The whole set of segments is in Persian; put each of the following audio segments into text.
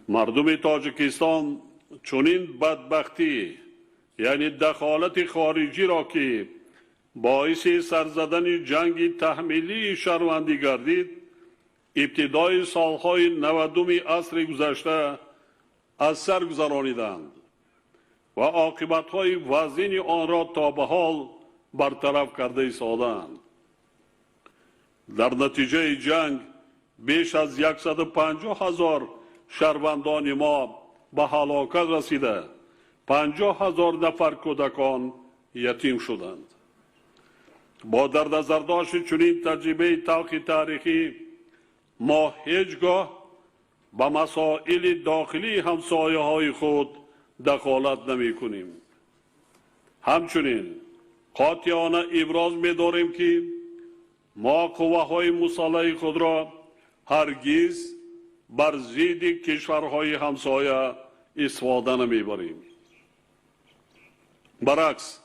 مردم تاجیکستان چنین بدبختی یعنی دخالت خارجی را که باعث سرزدن جنگ تحمیلی شهروندی گردید ابتدای سالهای 90 عصر گذشته از سر گذرانیدند و عاقبت‌های وزین آن را تا به حال برطرف کرده ایستادند. در نتیجه جنگ بیش از 150,000 شهروندان ما به هلاکت رسیده، 50,000 نفر کودکان یتیم شدند. با در نظر داشت چنین تجربه تلخ تاریخی ما هیچگاه به مسائل داخلی همسایه های خود دخالت نمی کنیم. همچنین قاطعانه ابراز می داریم که ما قوه های مسلح خود را هرگز بر ضد کشورهای همسایه استفاده نمی بریم. برعکس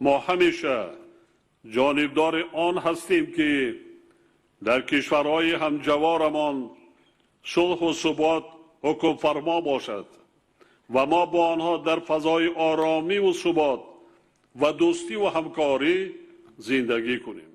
ما همیشه جانبدار آن هستیم که در کشورهای همجوارمان صلح و ثبات حکم فرما باشد و ما با آنها در فضای آرامی و ثبات و دوستی و همکاری زندگی کنیم.